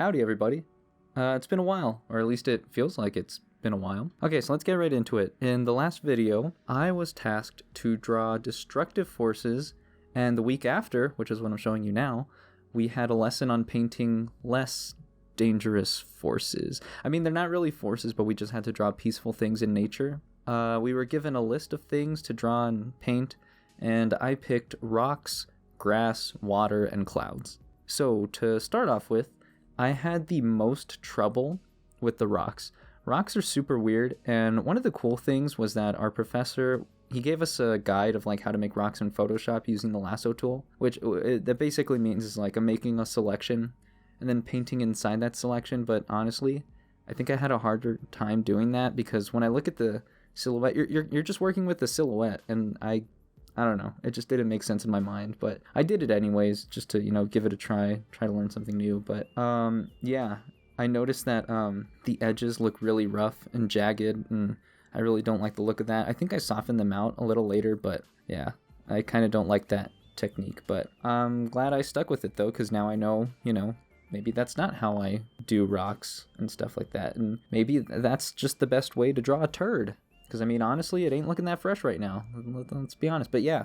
Howdy, everybody. It's been a while, or at least it feels like it's been a while. Okay, so let's get right into it. In the last video, I was tasked to draw destructive forces, and the week after, which is what I'm showing you now, we had a lesson on painting less dangerous forces. I mean, they're not really forces, but we just had to draw peaceful things in nature. We were given a list of things to draw and paint, and I picked rocks, grass, water, and clouds. So to start off with, I had the most trouble with the rocks. Rocks are super weird, and one of the cool things was that our professor, he gave us a guide of like how to make rocks in Photoshop using the lasso tool, which that basically means is like I'm making a selection and then painting inside that selection. But honestly, I think I had a harder time doing that because when I look at the silhouette, you're just working with the silhouette, and I don't know, it just didn't make sense in my mind, but I did it anyways just to, give it a try to learn something new. But yeah, I noticed that the edges look really rough and jagged, and I really don't like the look of that. I think I softened them out a little later, but yeah, I kind of don't like that technique. But I'm glad I stuck with it though, because now I know, maybe that's not how I do rocks and stuff like that, and maybe that's just the best way to draw a turd. Because, I mean, honestly, it ain't looking that fresh right now. Let's be honest. But yeah,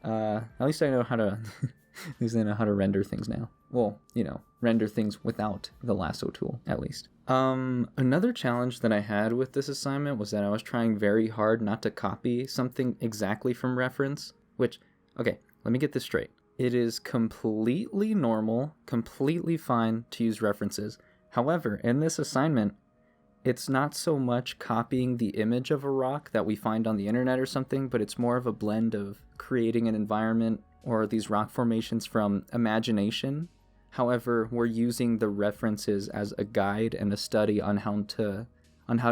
at least I know how to at least I know how to render things now. Well, render things without the lasso tool, at least. Another challenge that I had with this assignment was that I was trying very hard not to copy something exactly from reference, which, okay, let me get this straight. It is completely normal, completely fine to use references. However, in this assignment, it's not so much copying the image of a rock that we find on the internet or something, but it's more of a blend of creating an environment or these rock formations from imagination. However, we're using the references as a guide and a study on how to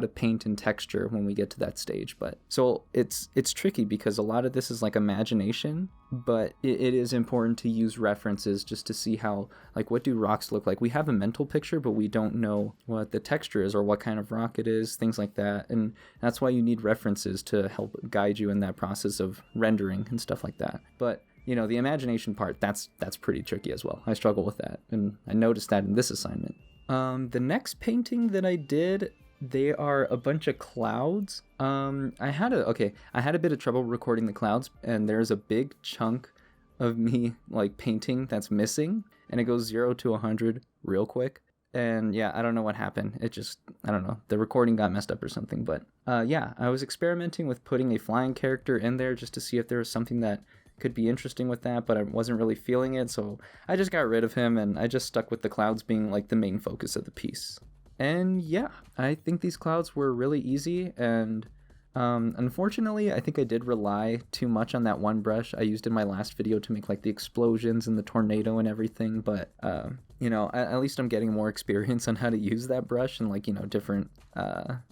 paint and texture when we get to that stage. But so it's tricky because a lot of this is like imagination, but it is important to use references just to see how, like, what do rocks look like? We have a mental picture, but we don't know what the texture is or what kind of rock it is, things like that. And that's why you need references to help guide you in that process of rendering and stuff like that. But the imagination part, that's pretty tricky as well. I struggle with that, and I noticed that in this assignment. The next painting that I did, they are a bunch of clouds. I had a bit of trouble recording the clouds, and there's a big chunk of me like painting that's missing, and it goes 0 to 100 real quick. And yeah, I don't know what happened. I don't know, the recording got messed up or something. But yeah, I was experimenting with putting a flying character in there just to see if there was something that could be interesting with that, but I wasn't really feeling it, so I just got rid of him, and I just stuck with the clouds being like the main focus of the piece. And yeah, I think these clouds were really easy, and unfortunately, I think I did rely too much on that one brush I used in my last video to make like the explosions and the tornado and everything, but at least I'm getting more experience on how to use that brush and like, different,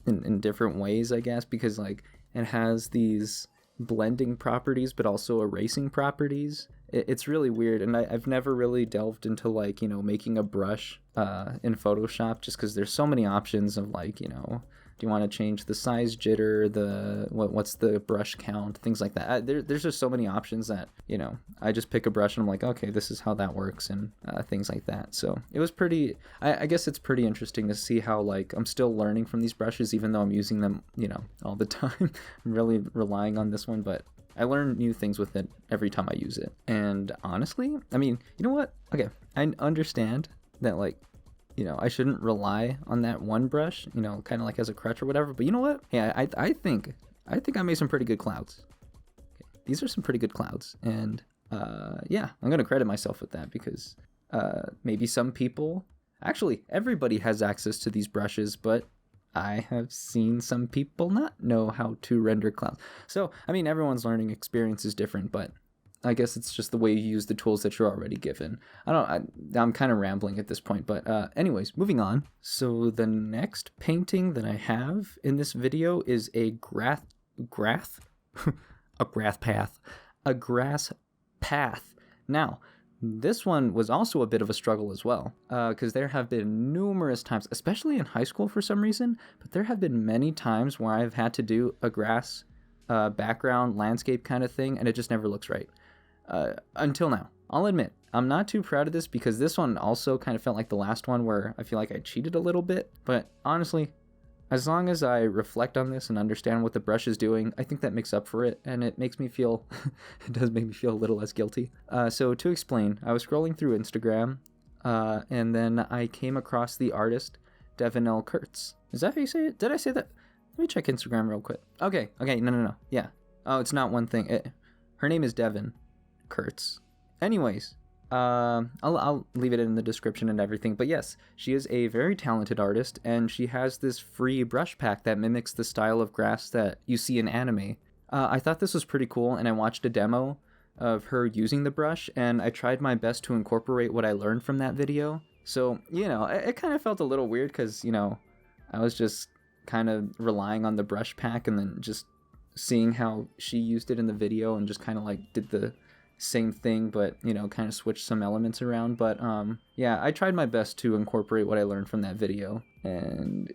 in different ways, I guess, because like it has these blending properties but also erasing properties. It's really weird, and I've never really delved into like making a brush in Photoshop, just because there's so many options of like do you want to change the size jitter, what's the brush count, things like that. There's just so many options that I just pick a brush and I'm like, okay, this is how that works, and things like that. So it was pretty, I guess it's pretty interesting to see how like I'm still learning from these brushes even though I'm using them all the time. I'm really relying on this one, but I learn new things with it every time I use it. And honestly, I mean, you know what? Okay, I understand that like I shouldn't rely on that one brush, kind of like as a crutch or whatever. But you know what? Yeah, I think I made some pretty good clouds. Okay, these are some pretty good clouds, and yeah, I'm gonna credit myself with that because maybe some people, actually, everybody has access to these brushes, but I have seen some people not know how to render clouds. So I mean, everyone's learning experience is different, but I guess it's just the way you use the tools that you're already given. I'm kind of rambling at this point, but anyways, moving on. So the next painting that I have in this video is a grass path. Now, this one was also a bit of a struggle as well, because there have been numerous times, especially in high school for some reason, but there have been many times where I've had to do a grass background landscape kind of thing, and it just never looks right. Until now. I'll admit, I'm not too proud of this because this one also kind of felt like the last one where I feel like I cheated a little bit. But honestly, as long as I reflect on this and understand what the brush is doing, I think that makes up for it, and it makes me feel, it does make me feel a little less guilty. So to explain, I was scrolling through Instagram, and then I came across the artist Devin L. Kurtz. Is that how you say it? Did I say that? Let me check Instagram real quick. Okay, no. Yeah. Oh, it's not one thing. Her name is Devin Kurtz. Anyways, I'll leave it in the description and everything, but yes, she is a very talented artist, and she has this free brush pack that mimics the style of grass that you see in anime. I thought this was pretty cool, and I watched a demo of her using the brush, and I tried my best to incorporate what I learned from that video. So, it kind of felt a little weird because, I was just kind of relying on the brush pack and then just seeing how she used it in the video and just kind of like did the same thing, but kind of switch some elements around. But yeah, I tried my best to incorporate what I learned from that video, and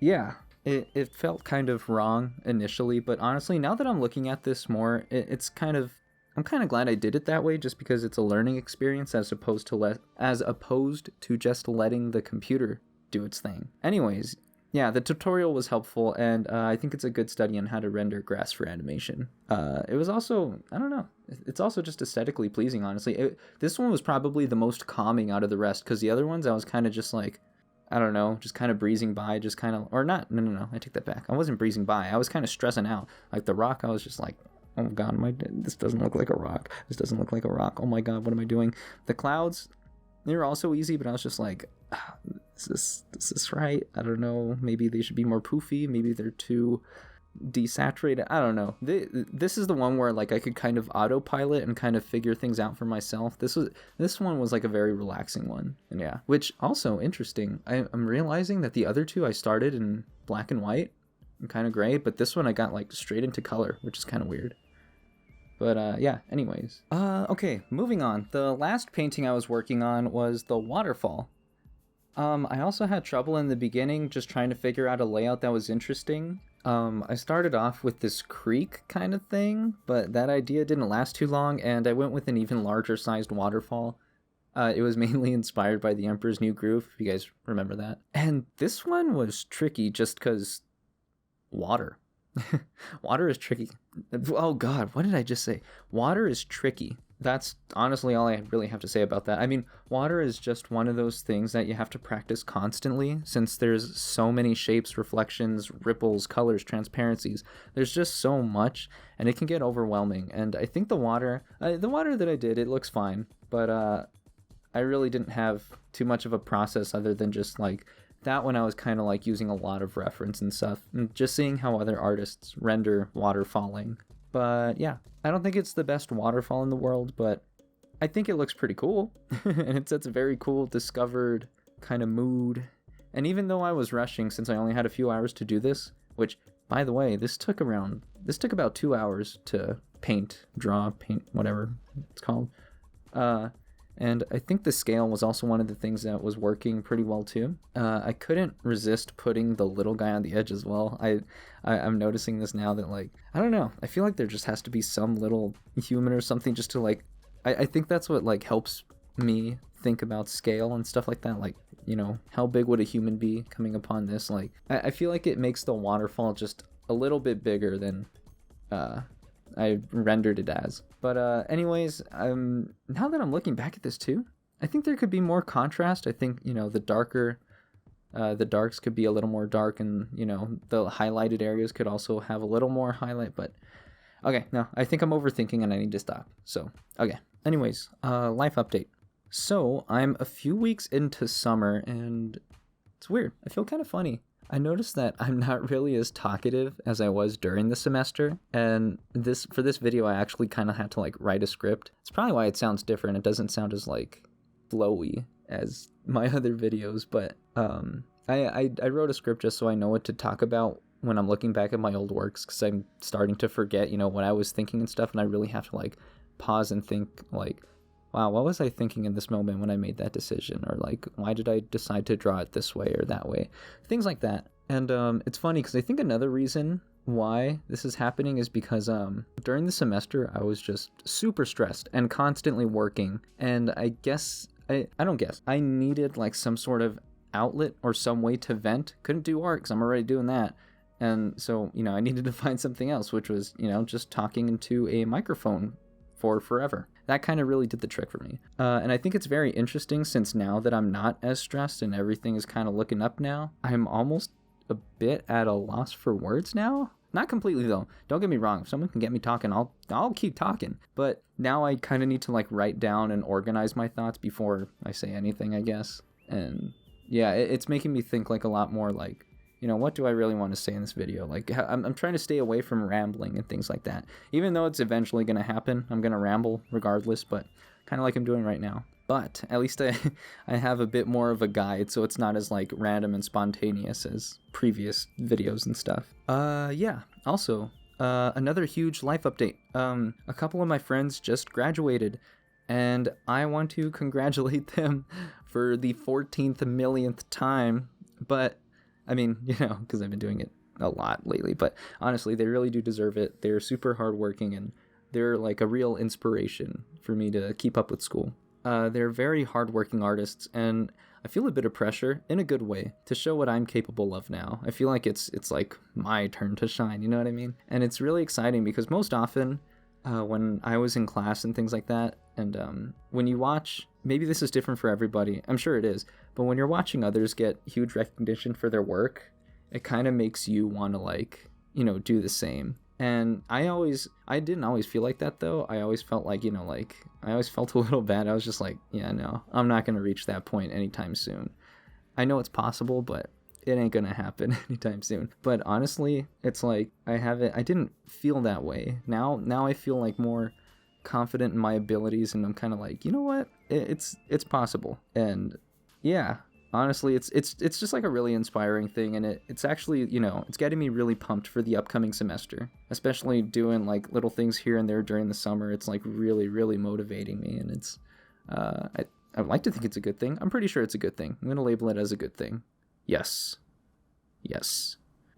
yeah, it felt kind of wrong initially, but honestly, now that I'm looking at this more, I'm kind of glad I did it that way, just because it's a learning experience as opposed to just letting the computer do its thing. Anyways, yeah, the tutorial was helpful, and I think it's a good study on how to render grass for animation. It was also, I don't know, it's also just aesthetically pleasing, honestly. This one was probably the most calming out of the rest, because the other ones I was kind of just like, I don't know, just kind of breezing by, just kind of, or not, no, I take that back. I wasn't breezing by, I was kind of stressing out. Like the rock, I was just like, oh god, this doesn't look like a rock. This doesn't look like a rock. Oh my god, what am I doing? The clouds, they were also easy, but I was just like, is this right? I don't know. Maybe they should be more poofy. Maybe they're too desaturated. I don't know. This is the one where like I could kind of autopilot and kind of figure things out for myself. This one was like a very relaxing one. And yeah, which also interesting. I'm realizing that the other two I started in black and white and kind of gray, but this one I got like straight into color, which is kind of weird. But yeah, anyways. Okay, moving on. The last painting I was working on was the waterfall. I also had trouble in the beginning just trying to figure out a layout that was interesting. I started off with this creek kind of thing, but that idea didn't last too long, and I went with an even larger sized waterfall. It was mainly inspired by the Emperor's New Groove, if you guys remember that. And this one was tricky just because water. Water is tricky. Oh god, what did I just say? Water is tricky. That's honestly all I really have to say about that. I mean, water is just one of those things that you have to practice constantly, since there's so many shapes, reflections, ripples, colors, transparencies. There's just so much, and it can get overwhelming. And I think the water that I did, it looks fine, but I really didn't have too much of a process other than just like that one. I was kind of like using a lot of reference and stuff, and just seeing how other artists render water falling. But yeah, I don't think it's the best waterfall in the world, but I think it looks pretty cool. And it sets a very cool, discovered kind of mood. And even though I was rushing, since I only had a few hours to do this, which, by the way, this took about 2 hours to paint, whatever it's called. And I think the scale was also one of the things that was working pretty well too. I couldn't resist putting the little guy on the edge as well. I'm noticing this now that, like, I don't know, I feel like there just has to be some little human or something just to like, I think that's what like helps me think about scale and stuff like that. Like, how big would a human be coming upon this? Like, I feel like it makes the waterfall just a little bit bigger than I rendered it as. But anyways, now that I'm looking back at this too, I think there could be more contrast. I think, the darks could be a little more dark, and, the highlighted areas could also have a little more highlight. But okay, no, I think I'm overthinking and I need to stop. So, okay. Anyways, life update. So I'm a few weeks into summer, and it's weird. I feel kind of funny. I noticed that I'm not really as talkative as I was during the semester, and for this video I actually kind of had to like write a script. It's probably why it sounds different. It doesn't sound as like flowy as my other videos, but I wrote a script just so I know what to talk about when I'm looking back at my old works, because I'm starting to forget, what I was thinking and stuff, and I really have to like pause and think like, wow, what was I thinking in this moment when I made that decision? Or like, why did I decide to draw it this way or that way? Things like that. And it's funny because I think another reason why this is happening is because during the semester I was just super stressed and constantly working, and I guess I don't guess I needed like some sort of outlet or some way to vent. Couldn't do art because I'm already doing that, and so I needed to find something else, which was just talking into a microphone for forever. That kind of really did the trick for me, and I think it's very interesting since now that I'm not as stressed and everything is kind of looking up now, I'm almost a bit at a loss for words now. Not completely though, don't get me wrong. If someone can get me talking, I'll keep talking, but now I kind of need to like write down and organize my thoughts before I say anything, I guess. And yeah, it's making me think like a lot more like, what do I really want to say in this video? Like I'm trying to stay away from rambling and things like that, even though it's eventually going to happen. I'm going to ramble regardless, but kind of like I'm doing right now. But at least I have a bit more of a guide, so it's not as like random and spontaneous as previous videos and stuff. Yeah. Also, another huge life update. A couple of my friends just graduated, and I want to congratulate them for the 14th millionth time. But I mean, because I've been doing it a lot lately. But honestly, they really do deserve it. They're super hardworking, and they're like a real inspiration for me to keep up with school. They're very hardworking artists, and I feel a bit of pressure, in a good way, to show what I'm capable of now. I feel like it's like my turn to shine, you know what I mean? And it's really exciting because most often, when I was in class and things like that, and when you watch, maybe this is different for everybody, I'm sure it is, but when you're watching others get huge recognition for their work, it kind of makes you want to like, do the same. And I didn't always feel like that though. I always felt like, I always felt a little bad. I was just like, yeah, no, I'm not going to reach that point anytime soon. I know it's possible, but it ain't going to happen anytime soon. But honestly, it's like, I didn't feel that way. Now I feel like more confident in my abilities, and I'm kind of like, you know what? It's possible. And yeah, honestly, it's just like a really inspiring thing, and it's actually, it's getting me really pumped for the upcoming semester, especially doing like little things here and there during the summer. It's like really, really motivating me, and it's I'd like to think it's a good thing. I'm pretty sure it's a good thing. I'm gonna label it as a good thing. Yes.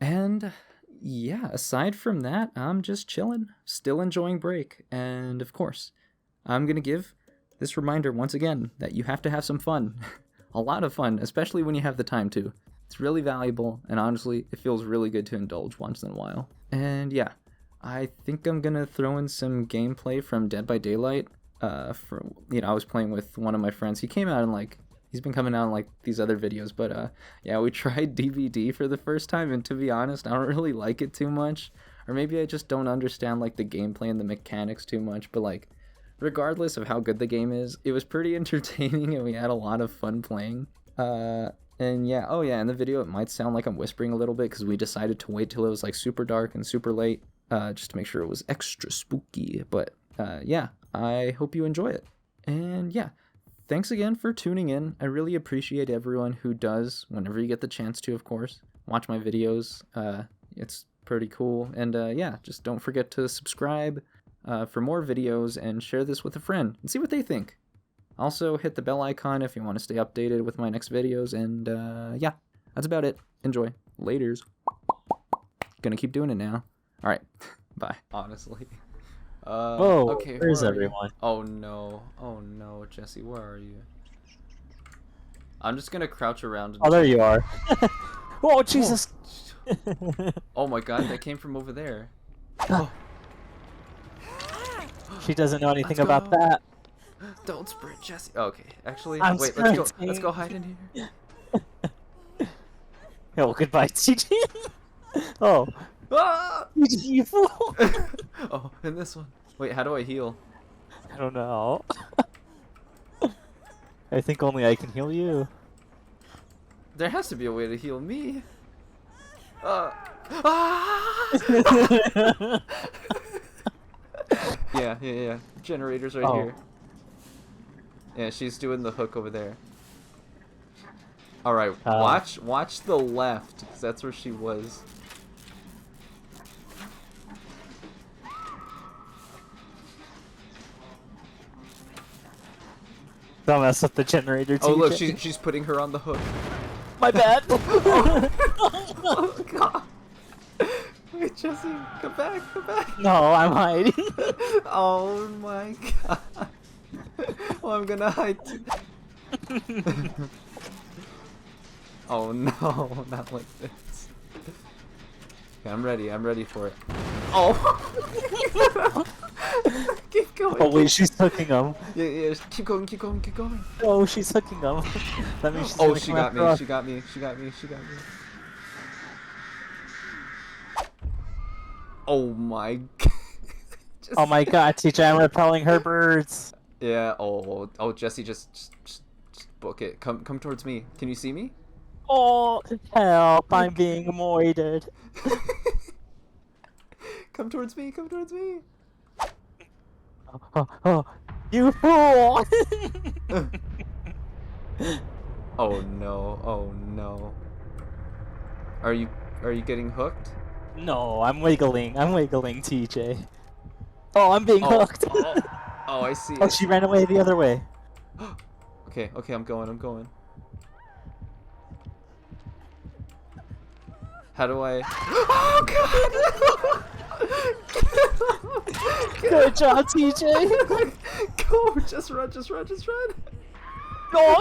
And yeah, aside from that, I'm just chilling, still enjoying break, and of course, I'm gonna give this reminder once again that you have to have some fun. A lot of fun, especially when you have the time to. It's really valuable, and honestly, it feels really good to indulge once in a while. And yeah, I think I'm gonna throw in some gameplay from Dead by Daylight. I was playing with one of my friends. He came out and he's been coming out in like these other videos, but yeah, we tried DVD for the first time, and to be honest, I don't really like it too much. Or maybe I just don't understand like the gameplay and the mechanics too much, but like, regardless of how good the game is, it was pretty entertaining and we had a lot of fun playing. And yeah, in the video it might sound like I'm whispering a little bit because we decided to wait till it was like super dark and super late, just to make sure it was extra spooky. But yeah, I hope you enjoy it. And yeah, thanks again for tuning in. I really appreciate everyone who does, whenever you get the chance to, of course, watch my videos. It's pretty cool. And yeah, just don't forget to subscribe for more videos, and share this with a friend and see what they think. Also, hit the bell icon if you want to stay updated with my next videos, and yeah, that's about it. Enjoy. Laters. Gonna keep doing it now. Alright, bye. Honestly. Okay, where's everyone? Oh no, Jesse, where are you? I'm just gonna crouch around. Oh, there you are. Oh, Jesus! Oh my god, that came from over there. Oh. She doesn't know anything about that. Don't sprint, Jesse. Okay, actually, I'm wait, sprinting. let's go hide in here. Oh, goodbye, TG. Oh. Ah! You fool. Oh, and this one. Wait, how do I heal? I don't know. I think only I can heal you. There has to be a way to heal me. Yeah. Generator's right here. Yeah, she's doing the hook over there. Alright, watch the left, because that's where she was. Don't mess up the generator, TJ. Oh look, she's putting her on the hook. My bad. Oh god. Wait, Jesse, come back, come back. No, I'm hiding. Oh my god. Well, I'm gonna hide. Oh no, not like this. Okay, I'm ready for it. Oh! Keep going. Oh wait, she's hooking him. Yeah, yeah, keep going, keep going, keep going. Oh, she's hooking him. That means she's Oh, gonna she come got after me, us. she got me, she got me, she got me. Oh my god. Oh my god, TJ, I'm repelling her birds. Yeah, oh, Jesse, just book it. Come towards me. Can you see me? Oh, help, I'm being moided. Come towards me, come towards me. Oh, you fool! Oh no, oh no. Are you getting hooked? No, I'm wiggling, TJ. Oh, I'm being hooked. Oh, I see. Oh, she ran away the other way. Okay, I'm going. How do I? Oh god! Good job, TJ. Go! Just run! Go!